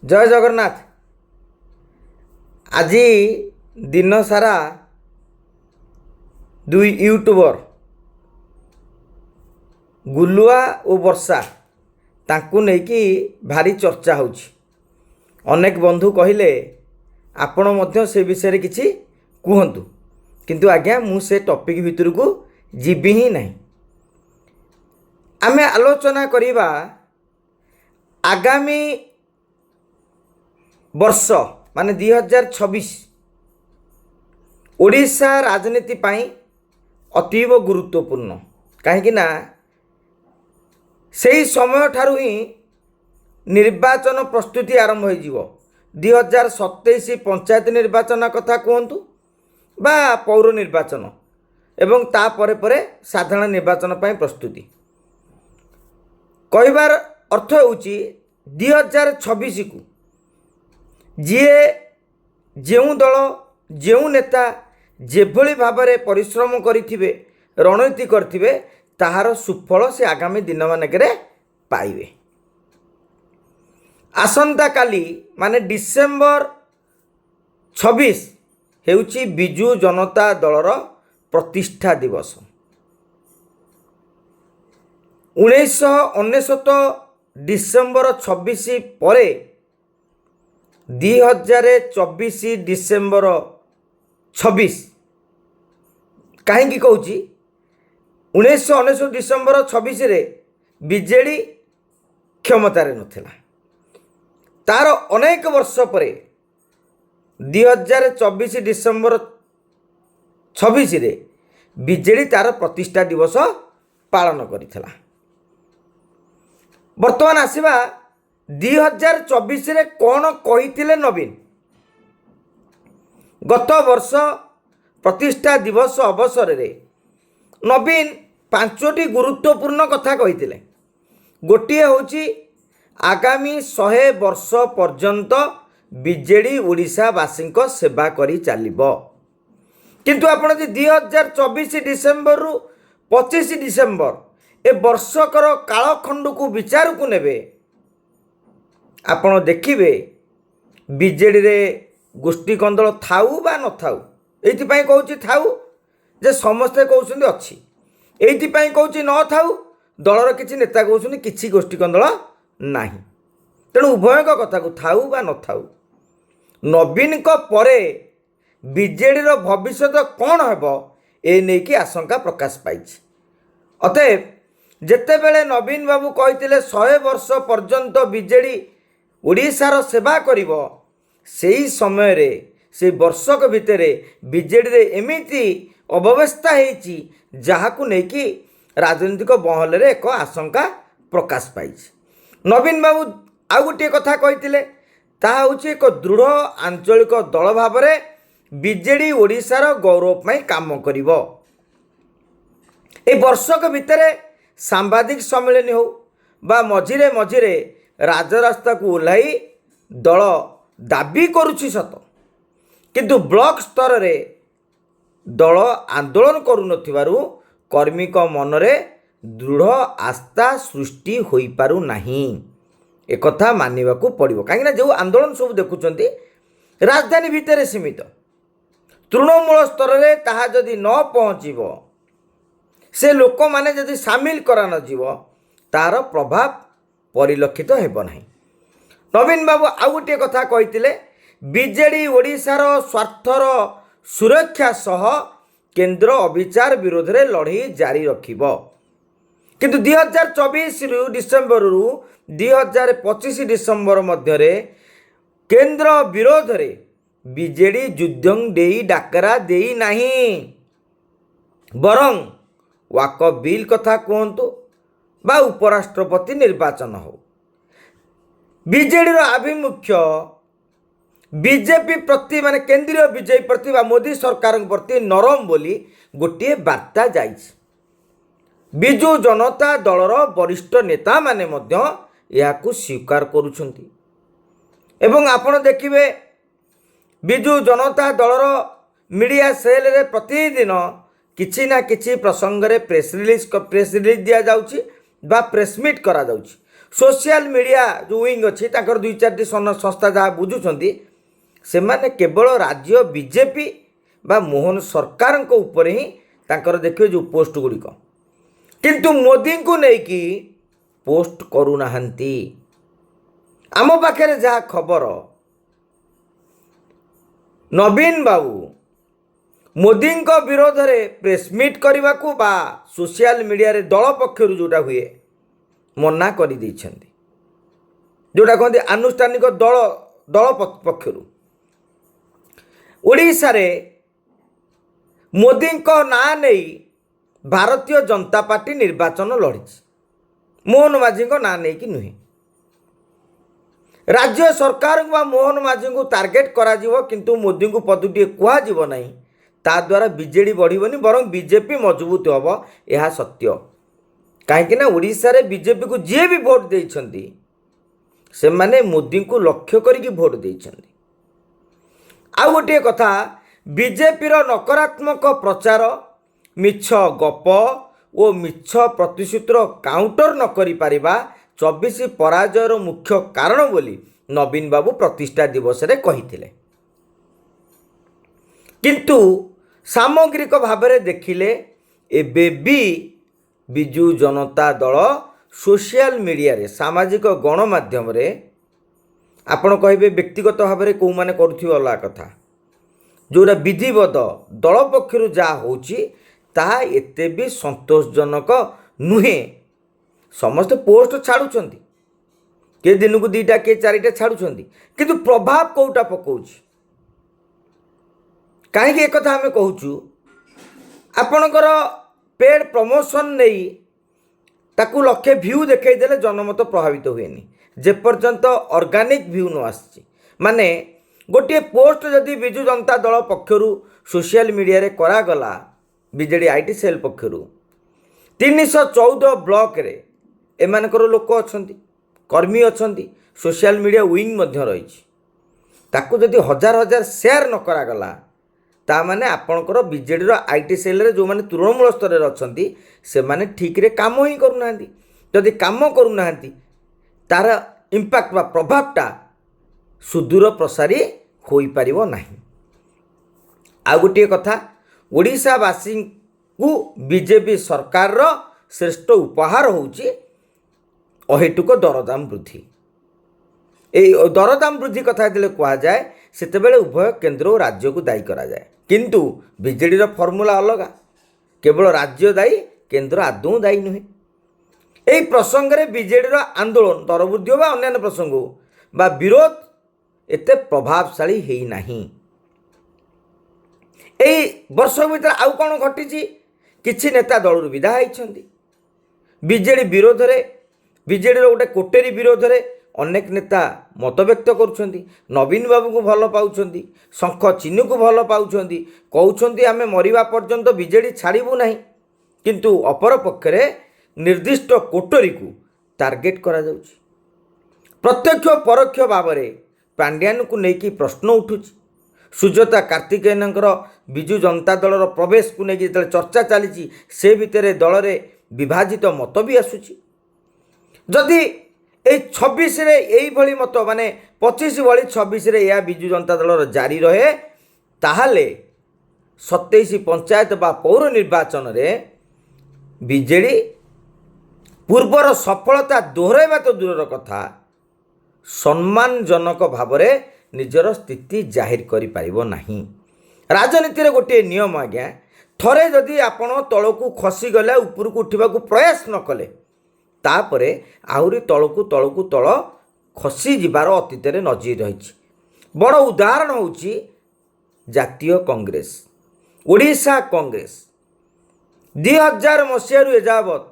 जय जगन्नाथ। आज दिन सारा दुई यूट्यूबर गुलुआ और वर्षा तांकु नेकी भारी चर्चा होची। अनेक बंधु कहले आपण मध्य से विषय किछि कुहंतु, किंतु आज्ञा मु से टॉपिक भितर को जीवी ही नहीं। आमे आलोचना करिबा आगामी वर्ष माने 2026 ओडिशा राजनीति पाई अतीव गुरुत्वपूर्ण। कहीं ना से समय ठारू ही निर्वाचन प्रस्तुति आरंभ हो 2027 पंचायत निर्वाचन कथा कहतु बा पौर निर्वाचन एवं ता परे परे साधारण निर्वाचन पाई प्रस्तुति कहबार अर्थ होची 2026 को जीए जेउ दल जेउ नेता जेभली भावरे परिश्रम करिथिबे रणनीति करथिबे ताहार सुफल से आगामी दिन मानकरे पाइबे। आसंता काली माने डिसेम्बर 26 हेउची बिजु जनता दलर प्रतिष्ठा दिवस। 1999 डिसेम्बर 26 परे 2024 डिसेम्बर 26 कहीं कहूँ 1999 डिसेम्बर 26 रे बीजेडी क्षमतार नथिला। तार अनेक वर्ष पर 2024 डिसेम्बर 26 रे बीजेडी तार प्रतिष्ठा दिवस पालन करिथिला। वर्तमान आसीबा 2024 रे कौन कहिथिले नवीन। गत वर्ष प्रतिष्ठा दिवस अवसर रे नवीन 5टी गुरुत्वपूर्ण कथा कहिथिले। गोटिए होची आगामी 100 वर्ष पर्यंत बीजेडी ओडिशावासी सेवा करी चलिबो। किंतु आपण 2024 डिसेम्बर रु 25 डिसेम्बर ए वर्षकर कालखंड को विचार को नेबे आपण देखिबे बीजेडी रे गोष्ठी कंदल थाउ बा न थाउ। एथि पई कहूची थाउ जे समस्ते कहउछन्ती अछि, एथि पई कहूची न थाउ दलर किछि नेता कहउछन्ती किछि गोष्ठी कंदल नाही। तेणु उभय कथा को थाउ बा न थाउ नवीन को परे बीजेडी रो भविष्य कौन हेबो ए नै कि आशंका प्रकाश पाइछि। अतएव जेतेबेले नवीन बाबू कहते 100 वर्ष पर्यंत बीजेडी ओडिशार सेवा करिवो सेही समय रे से वर्षक भितरे बीजेडी रे एमिति अव्यवस्था हेछि जहाकु नै कि राजनीतिक बहल रे एक आशंका प्रकाश पाइछि। नवीन बाबू आउ गोटे कथा कहते ताहा होछि एक दृढ़ आंचलिक दल भावरे बीजेडी ओडिशार गौरव पाई काम करिवो। ए वर्षक भितरे सांबादिक सम्मेलन हो बा मझिरे मझिरे राजरास्ता को ओह्लाई दल दाबी करुछि सत, किंतु ब्लॉक स्तर रे दल आंदोलन करू नथिबारु कर्मी को मनरे दृढ़ आस्था सृष्टि होई पारु नाही। एक कथा मानिबा को पड़िबो। काहे ना जो आंदोलन सब देखुचंती राजधानी भितरे सीमित, तृणमूल स्तर रे ताहा जदि न पहुँचीबो से लोक माने जदि सामिल करा न जीव तार प्रभाव परिलक्षित हेब नाही। नवीन बाबू आउ गोटे कथा कहते बीजेडी ओडिशार स्वार्थर सुरक्षा सह केंद्र अविचार विरोध रे लड़ाई जारी रखिबो। किंतु 2024 डिसेम्बर रु 2025 डिसेम्बर मध्य रे केंद्र विरोध रे बीजेडी युद्धं देई डाकरा देई नाही, बरं वाक बिल कथा कहतु बा उपराष्ट्रपति निर्वाचन हो बीजेडी रो आभिमुख्य बीजेपी प्रति माने केंद्रीय बीजेपी प्रति बा मोदी सरकार प्रति नरम बोली गोटे वार्ता जाइछि। बिजु जनता दलर वरिष्ठ नेता माने मध्य याकु स्वीकार करुछंती एवं आपण देखिबे बिजु जनता दलर मीडिया सेल रे प्रतिदिन किछि ना किछि प्रसंग रे प्रेस रिलीज दिया जाउछि बा प्रेसमिट करा जाउछि। सोशल मीडिया जो विंग अच्छी ताकर दुई चार संस्था जहाँ बुझुंट से माने केवल राज्य बीजेपी बा मोहन सरकार ऊपर ही ताकर देखिए जो पोस्ट गुड़िक किंतु मोदी को लेकिन पोस्ट करूना आम पाखे जहाँ खबर नवीन बाबू मोदी विरोध में प्रेसमिट करने को बा सोशल मीडिया रे दल पक्षर जोटा हुए मना कर जोटा कहते आनुष्ठानिक दल दल पक्षर ओडिशा रे मोदी ना नहीं भारतीय जनता पार्टी निर्वाचन लड़ी मोहन माझी ना नहीं कि नुहे राज्य सरकार को मोहन माझी को टार्गेट करा किंतु मोदी को पदुटे कह नहीं ता द्वारा बीजेडी बढ़िबनी बरं बीजेपी मजबूत हम यह सत्य कहीं ओडिशा रे बीजेपी को जी भी भोट देइछंती से माने मोदी को लक्ष्य करके भोट देइछंती। आ गोटे कथा बीजेपी रो नकारात्मक प्रचार मिछ गप और मिछ प्रतिश्रुतिर काउंटर न करि पारिबा 24 पराजयर मुख्य कारण बोली नवीन बाबू प्रतिष्ठा दिवस रे कहिथिले किंतु सामग्रिक भाव में देखिले एबे भी बिजु जनता दल सोशल मीडिया रे सामाजिक गणमाध्यम रे आपण कहिबे व्यक्तिगत भाव में कौ माने करुथिबे अलग कथा जोरा विधिवत दल पक्षर जहाँ होची ताहा एते भी संतोषजनक नुहे समस्त पोस्ट छाड़ुछंती के दिन को दीटा के चारिटा छाड़ुछंती किंतु प्रभाव कोटा पकाउची कहीं एक कथा आम कहूँ आपणकर पेड प्रमोशन नहीं ताकू लक्षे भ्यू देखईदे जनमत प्रभावित हुए जेपर्यंत ऑर्गेनिक भ्यू न आसी माने गोटे पोस्ट जदि बिजु जनता दल पक्षर सोशल मीडिया रे करागला बीजेडी आईटी सेल पक्षर 314 ब्लॉक रे एमानकर लोक अछंती कर्मी अछंती सोशल मीडिया विंग मध्य रही ताकू जदि हजार हजार शेयर न करागला ता माने आपणकर बीजेडी आईटी सेल रे जो माने तृणमूल स्तर रे अछंती से माने ठीक रे काम ही करूना जदि काम करूना तार इंपैक्ट बा प्रभावटा सुदूर प्रसारी होई पारिबो नाही। आ गोटे कथा ओडिशावासी को बीजेपी सरकार रो श्रेष्ठ उपहार होउची अहेतुक दरदाम वृद्धि ए दरदाम वृद्धि कथा जब कह जाए सेतेबेले उभय केंद्र और राज्य को दायी करा जाए किंतु बीजेडी रो फॉर्मूला अलग केवल राज्य दायी केंद्र आदौ दायी नुहे। यही प्रसंग में बीजेडी रो आंदोलन दर वृद्धि हो अन्य प्रसंग बा विरोध एते प्रभावशाली है नहीं। यही वर्ष भीतर आउ कौन घटी किछि नेता दल विदा होइछंती बीजेडी विरोध रे बीजेडी रो गोटे कोटेरी विरोध रे अनेक नेता मत व्यक्त करुछंती नवीन बाबू को भल पाउछंती शंख चिन्ह को भल पाउछंती कहउछंती आमे मरिबा पर्यंत बीजेडी छाड़िबू नाही किंतु अपर पक्षरे निर्दिष्ट कोटरी को टार्गेट करा जाउछि। प्रत्यक्ष परोक्ष भाव में पांड्यान को लेकिन प्रश्न उठुछि सुजाता कार्तिकेयनकर बिजु जनता दलर प्रवेश को लेकिन जो चर्चा चली से भितर दल रे विभाजित मत भी आसुछि जदि ए 26 रे यही भली मत माने 25 भली 26 रे या बिजु जनता दलर जारी रहे ताहाले 27 पंचायत बा पौर निर्वाचन रे बीजेडी पूर्वर सफलता दोहराइबा तो दूरर कथा सम्मानजनक भाव में निजर स्थिति जाहिर करि पारिबो नाही। राजनीति रे गोटे नियम आज्ञा थरे जदि आपण तलकू खसी गले ऊपर को उठा प्रयास न कले तापरे आहुरी तलकू तल खसी जीवार अतीत रे नजीर रही। बड़ उदाहरण होउची जातीय कांग्रेस ओडिशा कांग्रेस 2000 मसीह एजावत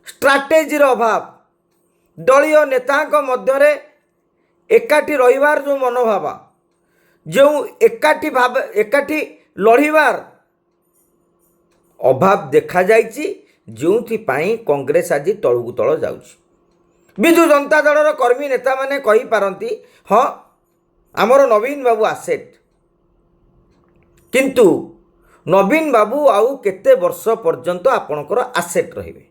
स्ट्राटेजीर अभाव दलीय नेता मध्य एकाठी रहिबार जो मनोभाव जो एकाठी लड़िबार अभाव देखा जाइछि जो कांग्रेस आज तलकू तल जाउछि। बिजु जनता दलर कर्मी नेता माने कहि पारंती हाँ आमर नवीन बाबू आसेट किंतु नवीन बाबू आउ केते वर्ष पर्यंत आपणकर आसेट रहिबे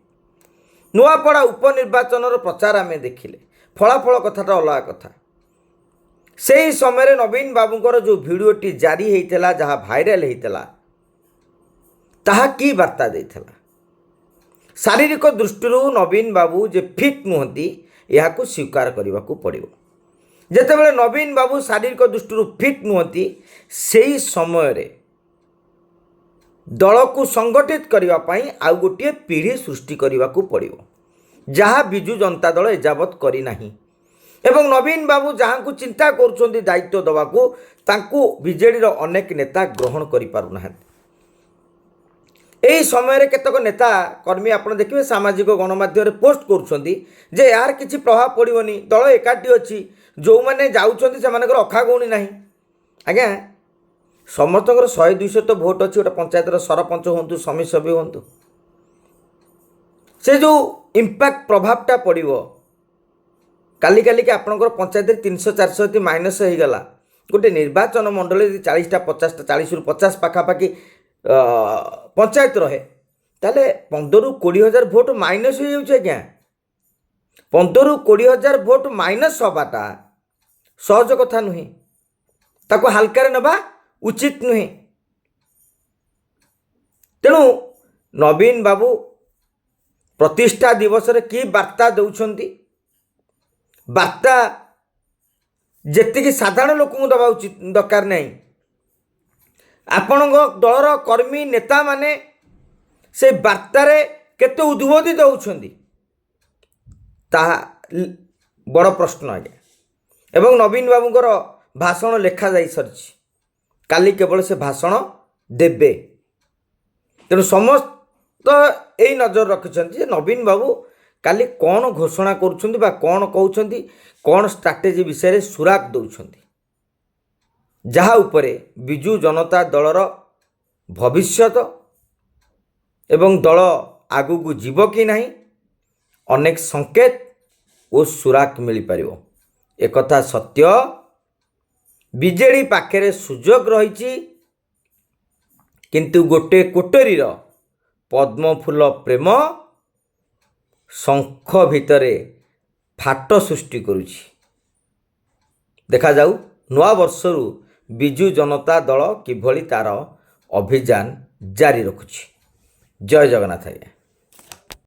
ନୂଆପଡ଼ା ଉପନିର୍ବାଚନର ପ୍ରଚାର ଆମେ ଦେଖିଲେ, ଫଳାଫଳ କଥାଟା ଅଲଗା କଥା। ସେହି ସମୟରେ ନବୀନ ବାବୁଙ୍କର ଯେଉଁ ଭିଡ଼ିଓଟି ଜାରି ହୋଇଥିଲା, ଯାହା ଭାଇରାଲ ହୋଇଥିଲା, ତାହା କି ବାର୍ତ୍ତା ଦେଇଥିଲା? ଶାରୀରିକ ଦୃଷ୍ଟିରୁ ନବୀନ ବାବୁ ଯେ ଫିଟ୍ ନୁହନ୍ତି, ଏହାକୁ ସ୍ୱୀକାର କରିବାକୁ ପଡ଼ିବ। ଯେତେବେଳେ ନବୀନ ବାବୁ ଶାରୀରିକ ଦୃଷ୍ଟିରୁ ଫିଟ୍ ନୁହନ୍ତି, ସେହି ସମୟରେ ଦଳକୁ ସଂଗଠିତ କରିବା ପାଇଁ ଆଉ ଗୋଟିଏ ପିଢ଼ି ସୃଷ୍ଟି କରିବାକୁ ପଡ଼ିବ, ଯାହା ବିଜୁ ଜନତା ଦଳ ଏଯାବତ୍ କରିନାହିଁ। ଏବଂ ନବୀନ ବାବୁ ଯାହାଙ୍କୁ ଚିନ୍ତା କରୁଛନ୍ତି ଦାୟିତ୍ୱ ଦେବାକୁ, ତାଙ୍କୁ ବିଜେଡ଼ିର ଅନେକ ନେତା ଗ୍ରହଣ କରିପାରୁନାହାନ୍ତି। ଏହି ସମୟରେ କେତେକ ନେତା କର୍ମୀ ଆପଣ ଦେଖିବେ ସାମାଜିକ ଗଣମାଧ୍ୟମରେ ପୋଷ୍ଟ କରୁଛନ୍ତି ଯେ ଏହାର କିଛି ପ୍ରଭାବ ପଡ଼ିବନି, ଦଳ ଏକାଠି ଅଛି, ଯେଉଁମାନେ ଯାଉଛନ୍ତି ସେମାନଙ୍କର ଅଖାଗଉଣୀ ନାହିଁ। ଆଜ୍ଞା, ସମସ୍ତଙ୍କର 100-200 ତ ଭୋଟ୍ ଅଛି, ଗୋଟେ ପଞ୍ଚାୟତର ସରପଞ୍ଚ ହୁଅନ୍ତୁ, ସମିତି ସଭ୍ୟ ହୁଅନ୍ତୁ, ସେ ଯେଉଁ ଇମ୍ପାକ୍ଟ ପ୍ରଭାବଟା ପଡ଼ିବ, କାଲିକି ଆପଣଙ୍କର ପଞ୍ଚାୟତରେ 300-400 ଯଦି ମାଇନସ୍ ହେଇଗଲା, ଗୋଟେ ନିର୍ବାଚନ ମଣ୍ଡଳୀ ଯଦି 40ଟା 50ଟା 40ରୁ 50 ପାଖାପାଖି ପଞ୍ଚାୟତ ରହେ, ତାହେଲେ 15-20 ହଜାର ଭୋଟ୍ ମାଇନସ୍ ହେଇଯାଉଛି। ଆଜ୍ଞା, 15-20 ହଜାର ଭୋଟ୍ ମାଇନସ୍ ହେବାଟା ସହଜ କଥା ନୁହେଁ, ତାକୁ ହାଲକାରେ ନେବା ଉଚିତ ନୁହେଁ। ତେଣୁ ନବୀନ ବାବୁ ପ୍ରତିଷ୍ଠା ଦିବସରେ କି ବାର୍ତ୍ତା ଦେଉଛନ୍ତି, ବାର୍ତ୍ତା ଯେତିକି ସାଧାରଣ ଲୋକଙ୍କୁ ଦେବା ଉଚିତ ଦରକାର ନାହିଁ। ଆପଣଙ୍କ ଦଳର କର୍ମୀ ନେତାମାନେ ସେ ବାର୍ତ୍ତାରେ କେତେ ଉଦ୍ବୋଧିତ ହେଉଛନ୍ତି, ତାହା ବଡ଼ ପ୍ରଶ୍ନ। ଆଜ୍ଞା, ଏବଂ ନବୀନ ବାବୁଙ୍କର ଭାଷଣ ଲେଖାଯାଇ ସାରିଛି, କାଲି କେବଳ ସେ ଭାଷଣ ଦେବେ। ତେଣୁ ସମସ୍ତ ଏଇ ନଜର ରଖିଛନ୍ତି ଯେ ନବୀନ ବାବୁ କାଲି କ'ଣ ଘୋଷଣା କରୁଛନ୍ତି ବା କ'ଣ କହୁଛନ୍ତି, କ'ଣ ଷ୍ଟ୍ରାଟେଜି ବିଷୟରେ ସୁରାକ ଦେଉଛନ୍ତି, ଯାହା ଉପରେ ବିଜୁ ଜନତା ଦଳର ଭବିଷ୍ୟତ ଏବଂ ଦଳ ଆଗକୁ ଯିବ କି ନାହିଁ ଅନେକ ସଂକେତ ଓ ସୁରାକ ମିଳିପାରିବ। ଏକଥା ସତ୍ୟ, ବିଜେଡ଼ି ପାଖରେ ସୁଯୋଗ ରହିଛି, କିନ୍ତୁ ଗୋଟେ କୋଟରୀର ପଦ୍ମଫୁଲ ପ୍ରେମ ଶଙ୍ଖ ଭିତରେ ଫାଟ ସୃଷ୍ଟି କରୁଛି। ଦେଖାଯାଉ ନୂଆ ବର୍ଷରୁ ବିଜୁ ଜନତା ଦଳ କିଭଳି ତାର ଅଭିଯାନ ଜାରି ରଖୁଛି। ଜୟ ଜଗନ୍ନାଥ। ଆଜ୍ଞା।